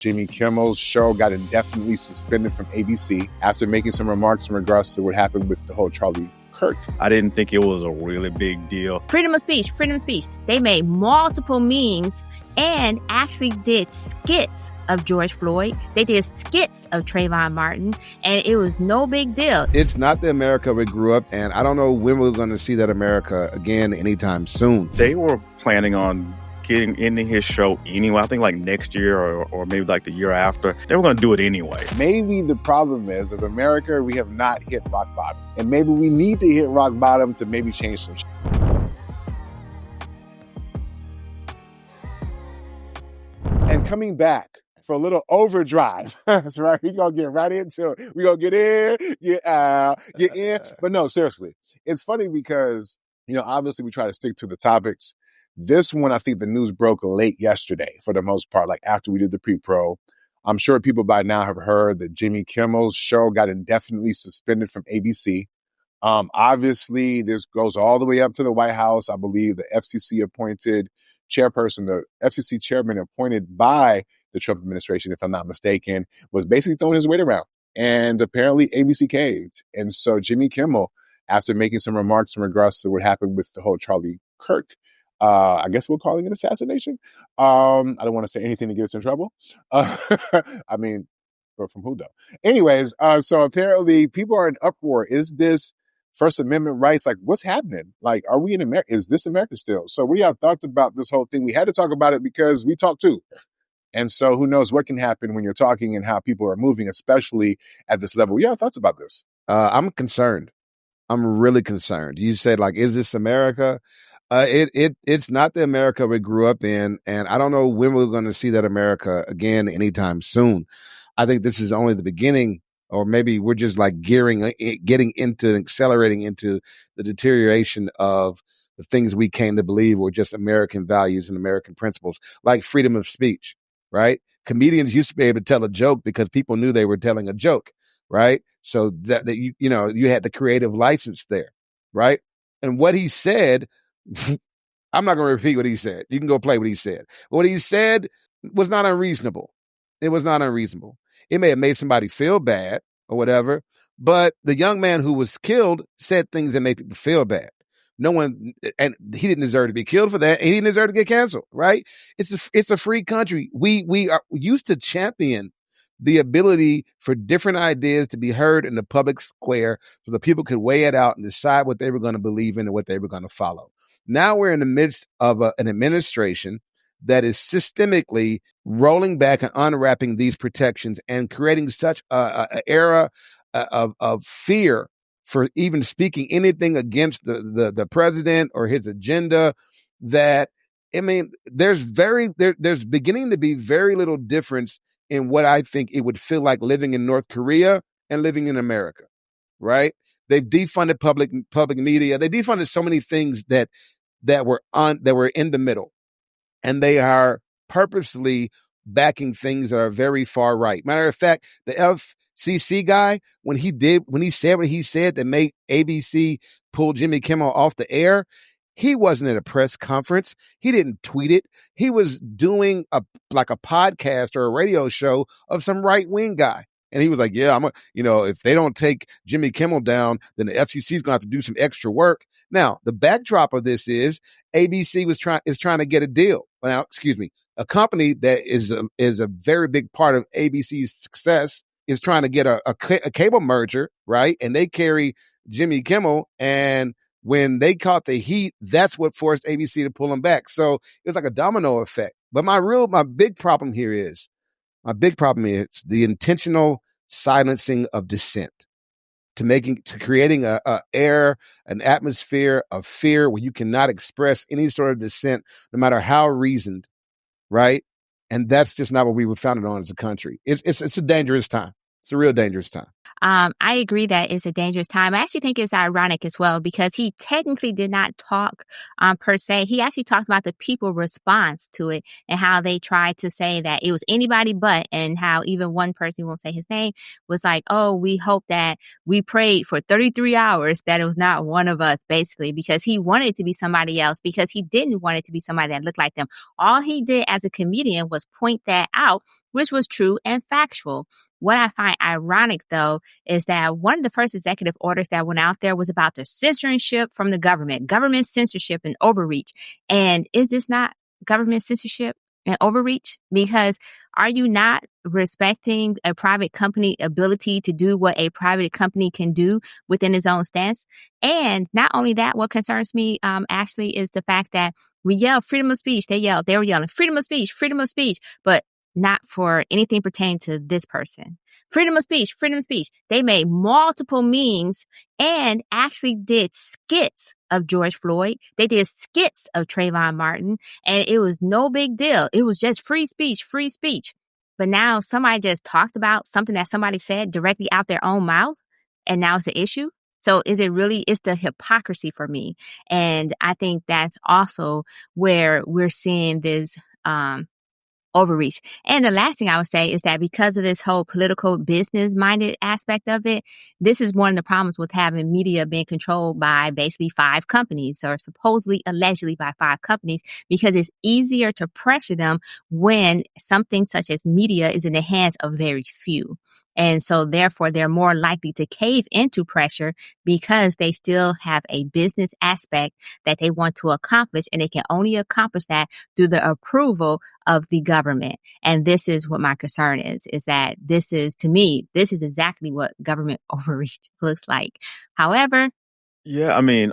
Jimmy Kimmel's show got indefinitely suspended from ABC after making some remarks in regards to what happened with the whole Charlie Kirk. I didn't think it was a really big deal. Freedom of speech, freedom of speech. They made multiple memes and actually did skits of George Floyd. They did skits of Trayvon Martin, and it was no big deal. It's not the America we grew up, and I don't know when we're going to see that America again anytime soon. They were planning on ending his show anyway. I think like next year or maybe like the year after. They were going to do it anyway. Maybe the problem is, as America, we have not hit rock bottom. And maybe we need to hit rock bottom to maybe change some shit. And coming back for a little overdrive. That's right. We're going to get right into it. We're going to get in, get out, get in. But no, seriously. It's funny because, obviously we try to stick to the topics. This one, I think the news broke late yesterday for the most part, like after we did the pre-pro. I'm sure people by now have heard that Jimmy Kimmel's show got indefinitely suspended from ABC. Obviously, this goes all the way up to the White House. I believe the FCC appointed chairperson, the FCC chairman appointed by the Trump administration, if I'm not mistaken, was basically throwing his weight around. And apparently ABC caved. And so Jimmy Kimmel, after making some remarks in regards to what happened with the whole Charlie Kirk, I guess we're calling it assassination. I don't want to say anything to get us in trouble. I mean, but from who though? Anyways, so apparently people are in uproar. Is this First Amendment rights? Like, what's happening? Like, are we in America? Is this America still? So we have thoughts about this whole thing. We had to talk about it because we talk too. And so who knows what can happen when you're talking and how people are moving, especially at this level. We have thoughts about this. I'm concerned. I'm really concerned. You said, like, is this America? It's not the America we grew up in, and I don't know when we're going to see that America again anytime soon. I think this is only the beginning, or maybe we're just like getting into and accelerating into the deterioration of the things we came to believe were just American values and American principles, like freedom of speech, right? Comedians used to be able to tell a joke because people knew they were telling a joke, right? So that you had the creative license there, right? And what he said, I'm not going to repeat what he said. You can go play what he said. What he said was not unreasonable. It was not unreasonable. It may have made somebody feel bad or whatever, but the young man who was killed said things that made people feel bad. No one, and he didn't deserve to be killed for that, and he didn't deserve to get canceled, right? It's a free country. We are used to champion the ability for different ideas to be heard in the public square so that people could weigh it out and decide what they were going to believe in and what they were going to follow. Now we're in the midst of an administration that is systemically rolling back and unwrapping these protections and creating such an era of fear for even speaking anything against the president or his agenda that, I mean, there's beginning to be very little difference in what I think it would feel like living in North Korea and living in America, right? They've defunded public media. They defunded so many things that were in the middle, and they are purposely backing things that are very far right. Matter of fact, the FCC guy, when he said what he said that made ABC pull Jimmy Kimmel off the air, he wasn't at a press conference. He didn't tweet it. He was doing a podcast or a radio show of some right-wing guy. And he was like, yeah, if they don't take Jimmy Kimmel down, then the FCC is going to have to do some extra work. Now, the backdrop of this is ABC is trying to get a deal. Now, excuse me, a company that is a very big part of ABC's success is trying to get a cable merger, right? And they carry Jimmy Kimmel, and when they caught the heat, that's what forced ABC to pull him back. So it was like a domino effect. But my big problem here is the intentional silencing of dissent, to creating an atmosphere of fear where you cannot express any sort of dissent, no matter how reasoned, right? And that's just not what we were founded on as a country. It's a dangerous time. It's a real dangerous time. I agree that it's a dangerous time. I actually think it's ironic as well because he technically did not talk per se. He actually talked about the people's response to it and how they tried to say that it was anybody but, and how even one person, won't say his name, was like, oh, we hope that we prayed for 33 hours that it was not one of us, basically, because he wanted it to be somebody else, because he didn't want it to be somebody that looked like them. All he did as a comedian was point that out which was true and factual. What I find ironic, though, is that one of the first executive orders that went out there was about the censorship from the government censorship and overreach. And is this not government censorship and overreach? Because are you not respecting a private company ability to do what a private company can do within its own stance? And not only that, what concerns me, Ashley, is the fact that we yell freedom of speech. They were yelling freedom of speech, but not for anything pertaining to this person. Freedom of speech, freedom of speech. They made multiple memes and actually did skits of George Floyd. They did skits of Trayvon Martin, and it was no big deal. It was just free speech, free speech. But now somebody just talked about something that somebody said directly out their own mouth, and now it's an issue. So is it really, it's the hypocrisy for me. And I think that's also where we're seeing this, overreach. And the last thing I would say is that because of this whole political business minded aspect of it, this is one of the problems with having media being controlled by basically 5 companies, or supposedly allegedly by 5 companies, because it's easier to pressure them when something such as media is in the hands of very few. And so therefore they're more likely to cave into pressure because they still have a business aspect that they want to accomplish, and they can only accomplish that through the approval of the government. And this is what my concern is that this is, to me, this is exactly what government overreach looks like. However, Yeah, I mean,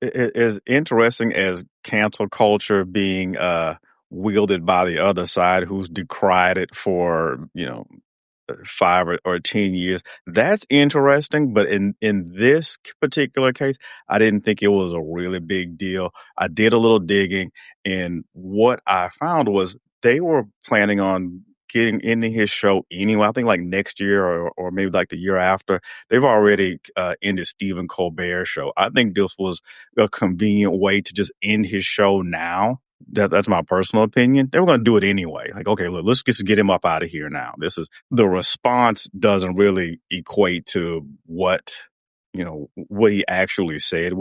as interesting as cancel culture being wielded by the other side, who's decried it for 5 or 10 years. That's interesting, but in this particular case, I didn't think it was a really big deal. I did a little digging, and what I found was they were planning on getting into his show anyway. I think like next year or maybe like the year after. They've already ended Stephen Colbert's show. I think this was a convenient way to just end his show now. That's my personal opinion. They were going to do it anyway. Like, okay, look, let's just get him up out of here now. This is the response doesn't really equate to what he actually said,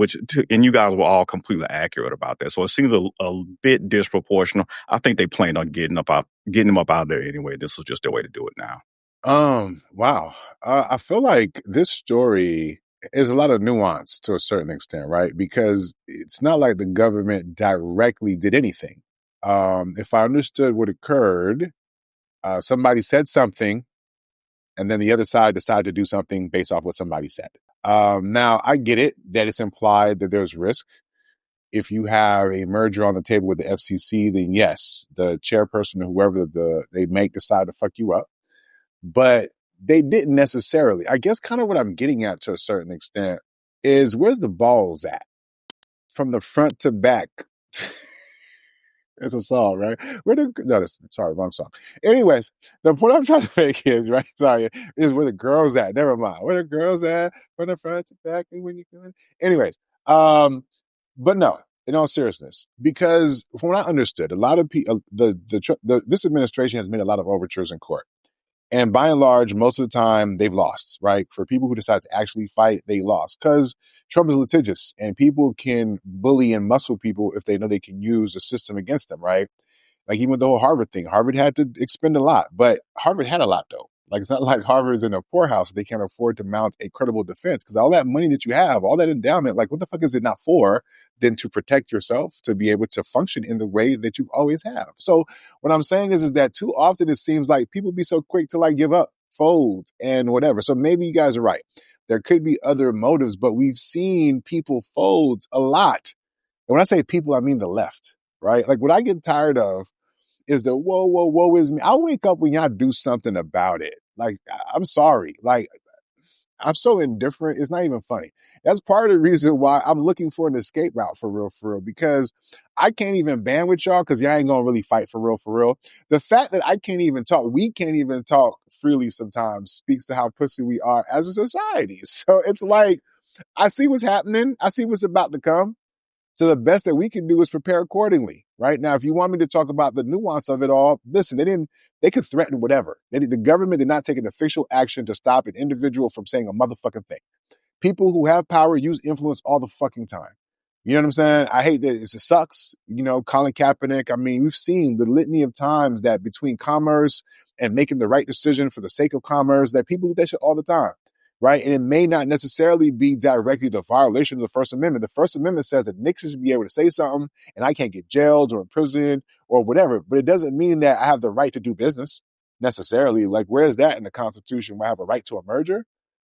and you guys were all completely accurate about that. So it seems a bit disproportional. I think they planned on getting him up out of there anyway. This was just their way to do it now. Wow. I feel like this story is a lot of nuance to a certain extent, right? Because it's not like the government directly did anything. If I understood what occurred, somebody said something, and then the other side decided to do something based off what somebody said. Now, I get it that it's implied that there's risk. If you have a merger on the table with the FCC, then yes, the chairperson or whoever they make decide to fuck you up. But they didn't necessarily. I guess kind of what I'm getting at to a certain extent is where's the balls at? From the front to back. It's a song, right? Wrong song. Anyways, the point I'm trying to make is, right? Sorry, is where the girls at. Never mind. Where the girls at? From the front to back, and when you can. Anyways, but no, in all seriousness, because from what I understood, a lot of people, this administration has made a lot of overtures in court. And by and large, most of the time they've lost, right? For people who decide to actually fight, they lost because Trump is litigious and people can bully and muscle people if they know they can use the system against them, right? Like even with the whole Harvard thing, Harvard had to expend a lot, but Harvard had a lot though. Like it's not like Harvard is in a poorhouse. They can't afford to mount a credible defense because all that money that you have, all that endowment, like what the fuck is it not for than to protect yourself, to be able to function in the way that you've always have. So what I'm saying is that too often it seems like people be so quick to like give up, fold, and whatever. So maybe you guys are right. There could be other motives, but we've seen people fold a lot. And when I say people, I mean the left, right? Like what I get tired of is the whoa is me. I'll wake up when y'all do something about it. Like, I'm sorry. Like, I'm so indifferent. It's not even funny. That's part of the reason why I'm looking for an escape route for real, because I can't even band with y'all because y'all ain't going to really fight for real. The fact that we can't even talk freely sometimes speaks to how pussy we are as a society. So it's like, I see what's happening. I see what's about to come. So the best that we can do is prepare accordingly, right? Now, if you want me to talk about the nuance of it all, listen, they could threaten whatever. The government did not take an official action to stop an individual from saying a motherfucking thing. People who have power use influence all the fucking time. You know what I'm saying? I hate that it sucks. Colin Kaepernick. I mean, we've seen the litany of times that between commerce and making the right decision for the sake of commerce, that people do that shit all the time, right? And it may not necessarily be directly the violation of the First Amendment. The First Amendment says that Nixon should be able to say something and I can't get jailed or imprisoned or whatever. But it doesn't mean that I have the right to do business necessarily. Like, where is that in the Constitution where I have a right to a merger?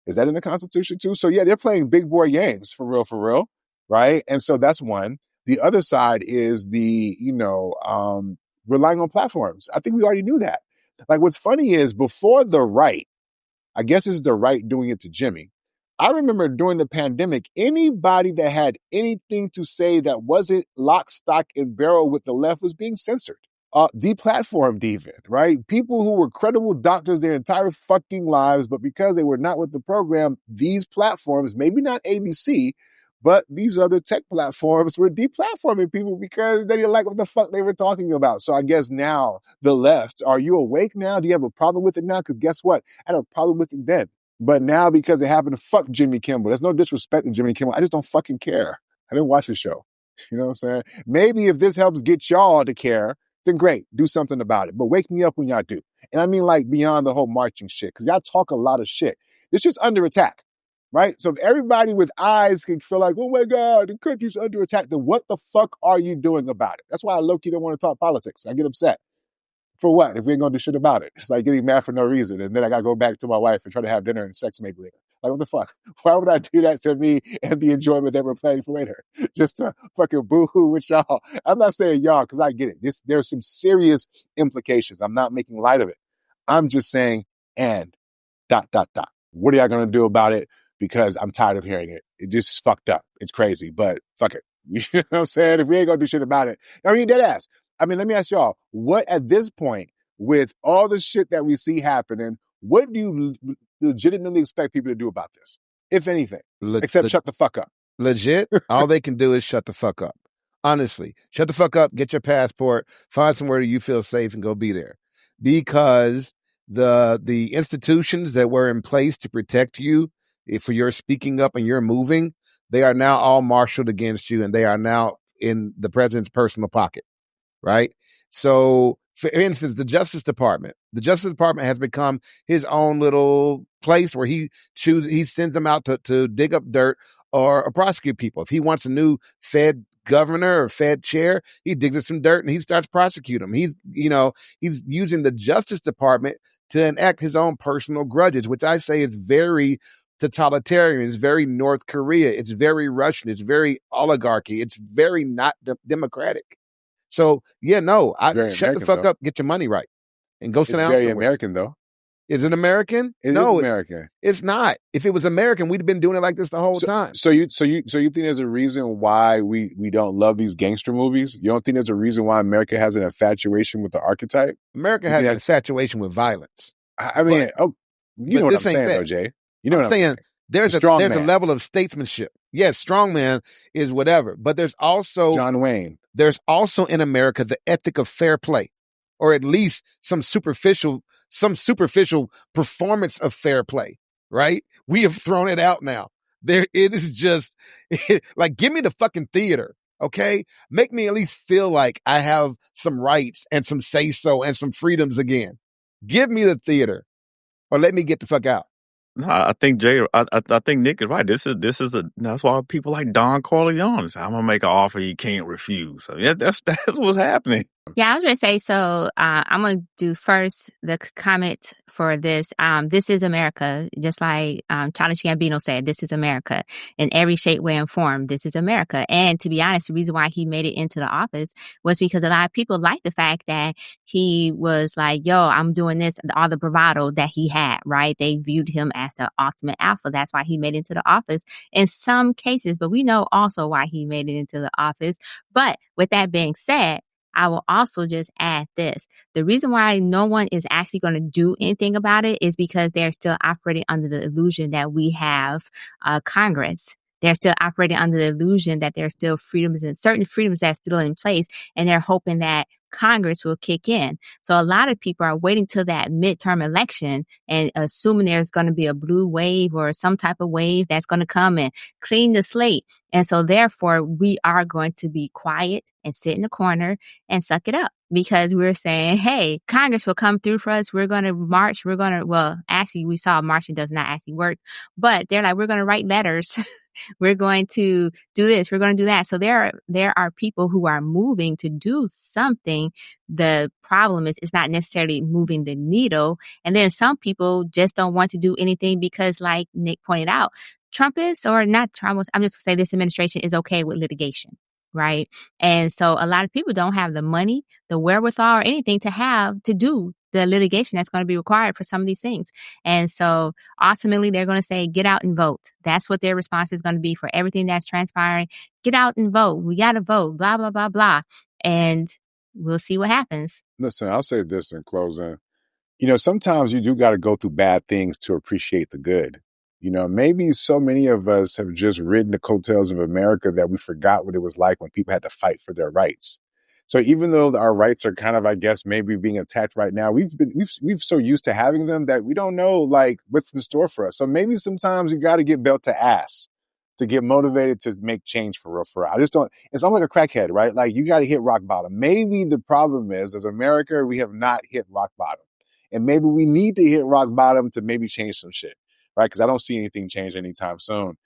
Is that in the Constitution too? So yeah, they're playing big boy games for real, right? And so that's one. The other side is relying on platforms. I think we already knew that. Like, what's funny is before the right, I guess it's the right doing it to Jimmy. I remember during the pandemic, anybody that had anything to say that wasn't lock, stock, and barrel with the left was being censored. Deplatformed even, right? People who were credible doctors their entire fucking lives, but because they were not with the program, these platforms, maybe not ABC, but these other tech platforms were deplatforming people because they didn't like what the fuck they were talking about. So I guess now the left, are you awake now? Do you have a problem with it now? Because guess what? I had a problem with it then. But now because it happened to fuck Jimmy Kimmel, there's no disrespect to Jimmy Kimmel. I just don't fucking care. I didn't watch the show. You know what I'm saying? Maybe if this helps get y'all to care, then great, do something about it. But wake me up when y'all do. And I mean like beyond the whole marching shit, because y'all talk a lot of shit. This shit's under attack, right? So if everybody with eyes can feel like, oh my God, the country's under attack, then what the fuck are you doing about it? That's why I low-key don't want to talk politics. I get upset. For what? If we ain't gonna do shit about it. It's like getting mad for no reason. And then I gotta go back to my wife and try to have dinner and sex maybe later. Like, what the fuck? Why would I do that to me and the enjoyment that we're planning for later? Just to fucking boo-hoo with y'all. I'm not saying y'all, because I get it. There's some serious implications. I'm not making light of it. I'm just saying, and ... What are y'all gonna do about it? Because I'm tired of hearing it. It just fucked up. It's crazy, but fuck it. You know what I'm saying? If we ain't gonna do shit about it. I mean, dead ass. I mean, let me ask y'all, what at this point, with all the shit that we see happening, what do you legitimately expect people to do about this? If anything, except shut the fuck up. Legit, all they can do is shut the fuck up. Honestly, shut the fuck up, get your passport, find somewhere you feel safe and go be there. Because the institutions that were in place to protect you for your speaking up and your moving, they are now all marshaled against you and they are now in the president's personal pocket. Right? So, for instance, the Justice Department has become his own little place where he sends them out to dig up dirt or prosecute people. If he wants a new Fed governor or Fed chair, he digs up some dirt and he starts prosecuting them. He's using the Justice Department to enact his own personal grudges, which I say is very totalitarian. It's very North Korea. It's very Russian. It's very oligarchy. It's very not democratic. So yeah, no, shut the fuck up, get your money right, and go sit down somewhere. It's very American, though. Is it American? No, is American. It's not. If it was American, we'd have been doing it like this the whole time. So you think there's a reason why we don't love these gangster movies? You don't think there's a reason why America has an infatuation with the archetype? America has an infatuation with violence. I mean, you know what I'm saying, though, Jay. You know what I'm saying. There's a level of statesmanship. Yes, strongman is whatever, but there's also John Wayne. There's also in America the ethic of fair play, or at least some superficial performance of fair play, right? We have thrown it out now. It is just like, give me the fucking theater, okay? Make me at least feel like I have some rights and some say-so and some freedoms again. Give me the theater, or let me get the fuck out. No, I think Jay. I think Nick is right. That's why people like Don Corleone say, I'm gonna make an offer he can't refuse. So yeah, that's what's happening. Yeah, I was going to say, so I'm going to do first the comment for this. This is America. Just like Childish Gambino said, this is America. In every shape, way, and form, this is America. And to be honest, the reason why he made it into the office was because a lot of people liked the fact that he was like, yo, I'm doing this, all the bravado that he had, right? They viewed him as the ultimate alpha. That's why he made it into the office in some cases. But we know also why he made it into the office. But with that being said, I will also just add this. The reason why no one is actually going to do anything about it is because they're still operating under the illusion that we have Congress. they're still operating under the illusion that there are still freedoms and certain freedoms that's still in place, and they're hoping that Congress will kick in. So a lot of people are waiting till that midterm election and assuming there's going to be a blue wave or some type of wave that's going to come and clean the slate. And so therefore we are going to be quiet and sit in the corner and suck it up, because we're saying, hey, Congress will come through for us. We're going to march. Well, actually we saw marching does not actually work, but they're like, we're going to write letters. We're going to do this. We're going to do that. So there are people who are moving to do something. The problem is it's not necessarily moving the needle. And then some people just don't want to do anything because, like Nick pointed out, Trump is, or not Trump, I'm just going to say this administration is okay with litigation, right? And so a lot of people don't have the money, the wherewithal, or anything to do the litigation that's going to be required for some of these things. And so ultimately they're going to say, get out and vote. That's what their response is going to be for everything that's transpiring. Get out and vote. We got to vote, blah, blah, blah, blah. And we'll see what happens. Listen, I'll say this in closing. Sometimes you do got to go through bad things to appreciate the good. Maybe so many of us have just ridden the coattails of America that we forgot what it was like when people had to fight for their rights. So even though our rights are kind of, I guess, maybe being attacked right now, we've so used to having them that we don't know like what's in store for us. So maybe sometimes you got to get built to ass to get motivated to make change for real. I just don't. It's almost like a crackhead, right? Like you got to hit rock bottom. Maybe the problem is, as America, we have not hit rock bottom, and maybe we need to hit rock bottom to maybe change some shit, right? Because I don't see anything change anytime soon.